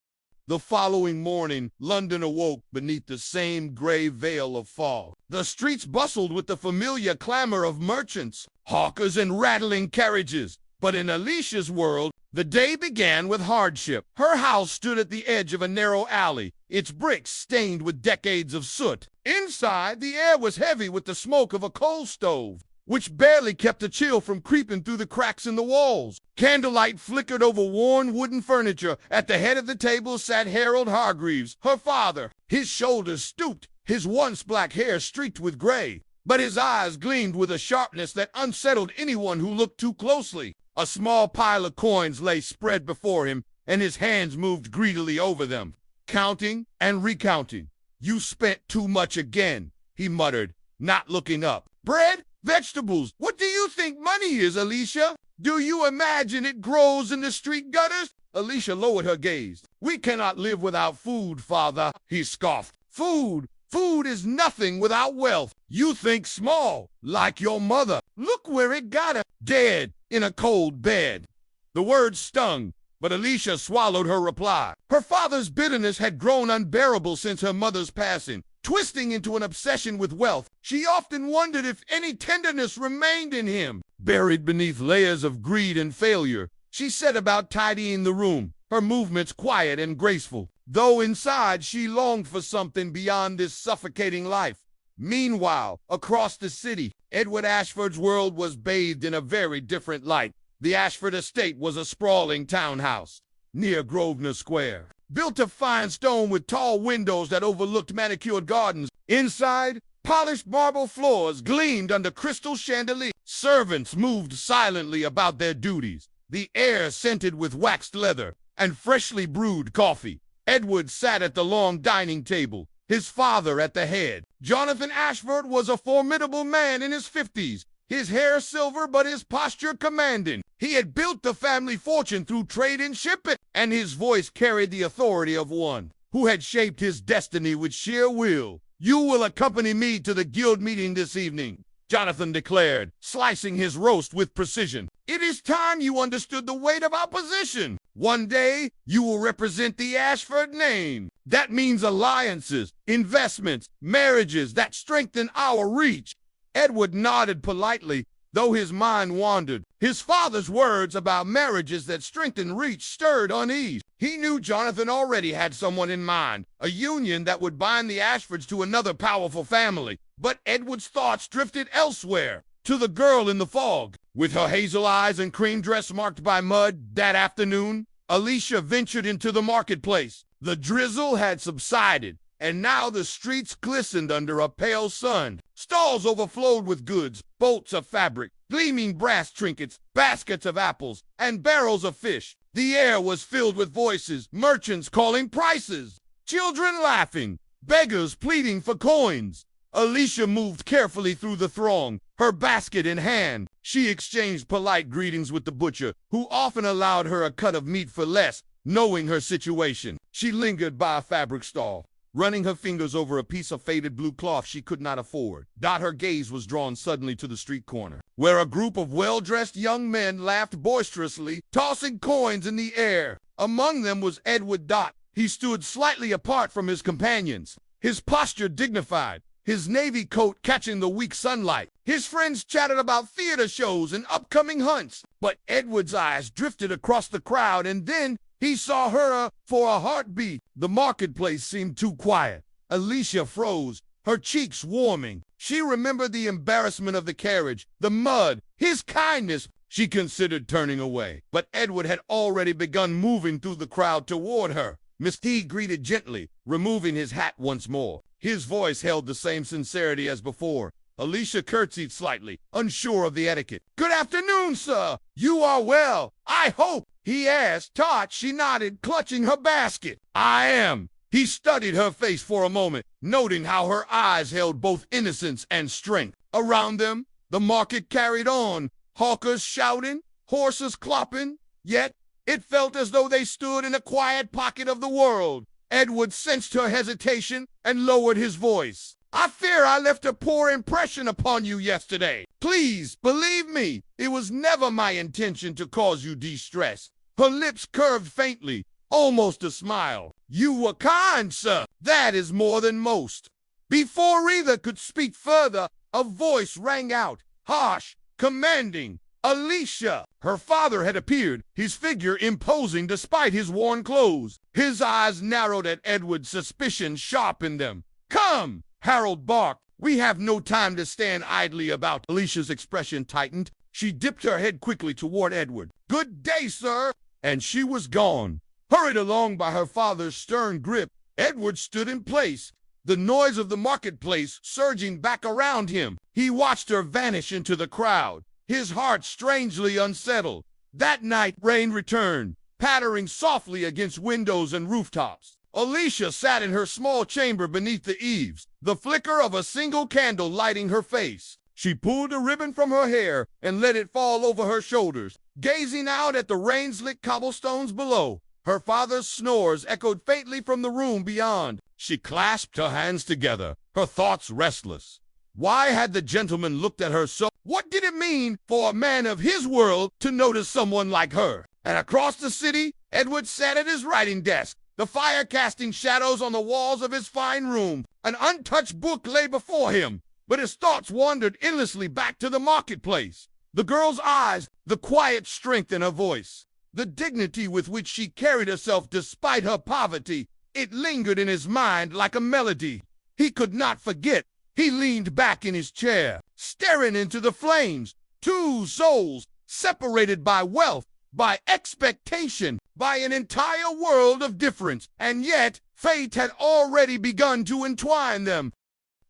The following morning, London awoke beneath the same gray veil of fog. The streets bustled with the familiar clamor of merchants, hawkers, and rattling carriages. But in Alicia's world, the day began with hardship. Her house stood at the edge of a narrow alley, its bricks stained with decades of soot. Inside, the air was heavy with the smoke of a coal stove, which barely kept the chill from creeping through the cracks in the walls. Candlelight flickered over worn wooden furniture. At the head of the table sat Harold Hargreaves, her father. His shoulders stooped, his once black hair streaked with gray, but his eyes gleamed with a sharpness that unsettled anyone who looked too closely. A small pile of coins lay spread before him, and his hands moved greedily over them, counting and recounting. "You spent too much again," he muttered, not looking up. "Bread? Vegetables? What do you think money is, Alicia? Do you imagine it grows in the street gutters?" Alicia lowered her gaze. "We cannot live without food, father," he scoffed. "Food? Food is nothing without wealth. You think small, like your mother. Look where it got her, dead in a cold bed." The words stung, but Alicia swallowed her reply. Her father's bitterness had grown unbearable since her mother's passing. Twisting into an obsession with wealth, she often wondered if any tenderness remained in him. Buried beneath layers of greed and failure, she set about tidying the room, her movements quiet and graceful, though inside she longed for something beyond this suffocating life. Meanwhile, across the city, Edward Ashford's world was bathed in a very different light. The Ashford estate was a sprawling townhouse near Grosvenor Square, built of fine stone with tall windows that overlooked manicured gardens. Inside, polished marble floors gleamed under crystal chandeliers. Servants moved silently about their duties, the air scented with waxed leather and freshly brewed coffee. Edward sat at the long dining table, his father at the head. Jonathan Ashford was a formidable man in his 50s, his hair silver but his posture commanding. He had built the family fortune through trade and shipping, and his voice carried the authority of one who had shaped his destiny with sheer will. "You will accompany me to the guild meeting this evening," Jonathan declared, slicing his roast with precision. "It is time you understood the weight of our position. One day, you will represent the Ashford name. That means alliances, investments, marriages that strengthen our reach." Edward nodded politely, though his mind wandered. His father's words about marriages that strengthen reach stirred unease. He knew Jonathan already had someone in mind, a union that would bind the Ashfords to another powerful family. But Edward's thoughts drifted elsewhere, to the girl in the fog. With her hazel eyes and cream dress marked by mud, that afternoon, Alicia ventured into the marketplace. The drizzle had subsided, and now the streets glistened under a pale sun. Stalls overflowed with goods, bolts of fabric, gleaming brass trinkets, baskets of apples, and barrels of fish. The air was filled with voices, merchants calling prices, children laughing, beggars pleading for coins. Alicia moved carefully through the throng, her basket in hand. She exchanged polite greetings with the butcher, who often allowed her a cut of meat for less, knowing her situation. She lingered by a fabric stall, running her fingers over a piece of faded blue cloth she could not afford. Her gaze was drawn suddenly to the street corner, where a group of well-dressed young men laughed boisterously, tossing coins in the air. Among them was Edward Dot. He stood slightly apart from his companions, his posture dignified, his navy coat catching the weak sunlight. His friends chatted about theater shows and upcoming hunts, but Edward's eyes drifted across the crowd, and then he saw her for a heartbeat. The marketplace seemed too quiet. Alicia froze, her cheeks warming. She remembered the embarrassment of the carriage, the mud, his kindness. She considered turning away, but Edward had already begun moving through the crowd toward her. Miss T greeted gently, removing his hat once more. His voice held the same sincerity as before. Alicia curtsied slightly, unsure of the etiquette. "Good afternoon, sir. You are well, I hope?" he asked. Taut, she nodded, clutching her basket. "I am." He studied her face for a moment, noting how her eyes held both innocence and strength. Around them, the market carried on, hawkers shouting, horses clopping, yet It felt as though they stood in a quiet pocket of the world. Edward sensed her hesitation and lowered his voice. I fear I left a poor impression upon you yesterday. Please, believe me, it was never my intention to cause you distress. Her lips curved faintly, almost a smile. You were kind, sir. That is more than most. Before either could speak further, a voice rang out, harsh, commanding. Alicia! Her father had appeared, his figure imposing despite his worn clothes. His eyes narrowed at Edward's suspicion sharp in them. Come! Harold barked. We have no time to stand idly about. Alicia's expression tightened. She dipped her head quickly toward Edward. Good day, sir! And she was gone. Hurried along by her father's stern grip, Edward stood in place, the noise of the marketplace surging back around him. He watched her vanish into the crowd, his heart strangely unsettled. That night, rain returned, pattering softly against windows and rooftops. Alicia sat in her small chamber beneath the eaves, the flicker of a single candle lighting her face. She pulled a ribbon from her hair and let it fall over her shoulders, gazing out at the rain-slick cobblestones below. Her father's snores echoed faintly from the room beyond. She clasped her hands together, her thoughts restless. Why had the gentleman looked at her so? What did it mean for a man of his world to notice someone like her? And across the city, Edward sat at his writing desk, the fire casting shadows on the walls of his fine room. An untouched book lay before him, but his thoughts wandered endlessly back to the marketplace. The girl's eyes, the quiet strength in her voice, the dignity with which she carried herself despite her poverty, it lingered in his mind like a melody. He could not forget. He leaned back in his chair, staring into the flames. Two souls, separated by wealth, by expectation, by an entire world of difference, and yet fate had already begun to entwine them.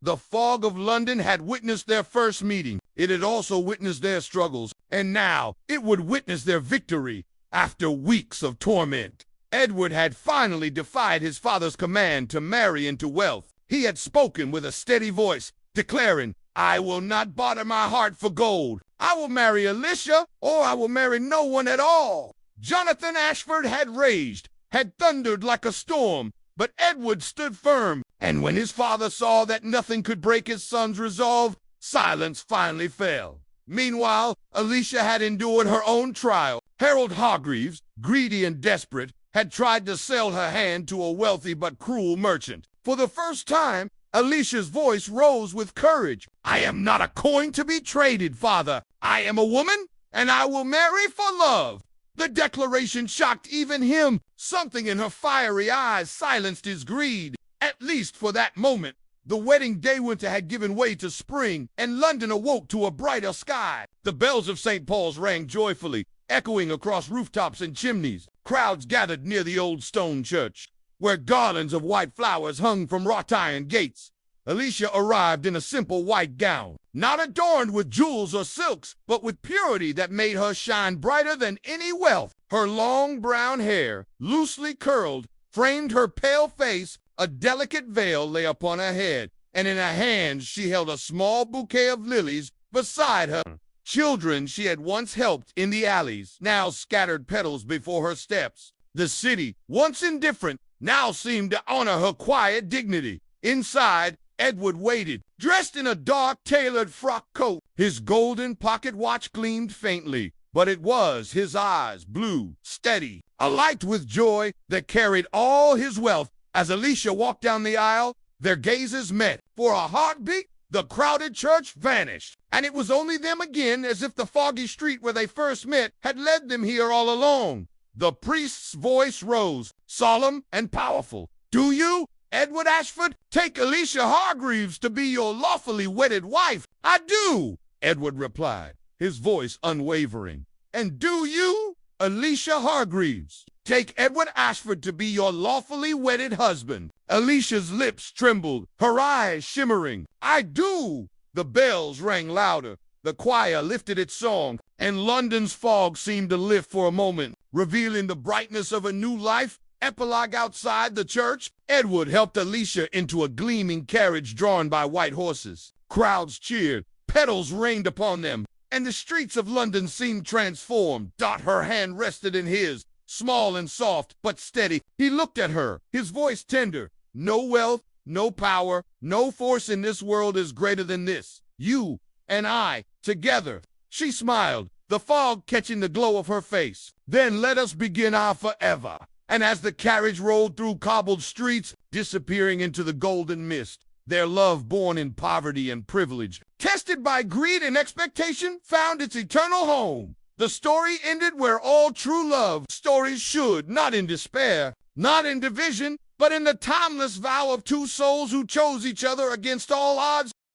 The fog of London had witnessed their first meeting. It had also witnessed their struggles, and now it would witness their victory after weeks of torment. Edward had finally defied his father's command to marry into wealth. He had spoken with a steady voice, declaring, I will not barter my heart for gold. I will marry Alicia, or I will marry no one at all. Jonathan Ashford had raged, had thundered like a storm, but Edward stood firm, and when his father saw that nothing could break his son's resolve, silence finally fell. Meanwhile, Alicia had endured her own trial. Harold Hargreaves, greedy and desperate, had tried to sell her hand to a wealthy but cruel merchant. For the first time, Alicia's voice rose with courage. I am not a coin to be traded, father. I am a woman, and I will marry for love. The declaration shocked even him. Something in her fiery eyes silenced his greed, at least for that moment. The wedding day winter had given way to spring, and London awoke to a brighter sky. The bells of St. Paul's rang joyfully, echoing across rooftops and chimneys. Crowds gathered near the old stone church, where garlands of white flowers hung from wrought iron gates. Alicia arrived in a simple white gown, not adorned with jewels or silks, but with purity that made her shine brighter than any wealth. Her long brown hair, loosely curled, framed her pale face. A delicate veil lay upon her head, and in her hands she held a small bouquet of lilies. Beside her, children she had once helped in the alleys now scattered petals before her steps. The city, once indifferent, now seemed to honor her quiet dignity. Inside, Edward waited, dressed in a dark tailored frock coat. His golden pocket watch gleamed faintly, but it was his eyes, blue, steady, alight with joy that carried all his wealth. As Alicia walked down the aisle, their gazes met. For a heartbeat, the crowded church vanished, and it was only them again, as if the foggy street where they first met had led them here all along. The priest's voice rose, solemn and powerful. Do you, Edward Ashford, take Alicia Hargreaves to be your lawfully wedded wife? I do, Edward replied, his voice unwavering. And do you, Alicia Hargreaves, take Edward Ashford to be your lawfully wedded husband? Alicia's lips trembled, her eyes shimmering. I do! The bells rang louder. The choir lifted its song, and London's fog seemed to lift for a moment, revealing the brightness of a new life. Epilogue outside the church, Edward helped Alicia into a gleaming carriage drawn by white horses. Crowds cheered, petals rained upon them, and the streets of London seemed transformed. Her hand rested in his, small and soft, but steady. He looked at her, his voice tender. No wealth, no power, no force in this world is greater than this. You and I, together. She smiled, the fog catching the glow of her face. Then let us begin our forever. And as the carriage rolled through cobbled streets, disappearing into the golden mist, their love born in poverty and privilege, tested by greed and expectation, found its eternal home. The story ended where all true love stories should, not in despair, not in division, but in the timeless vow of two souls who chose each other against all odds.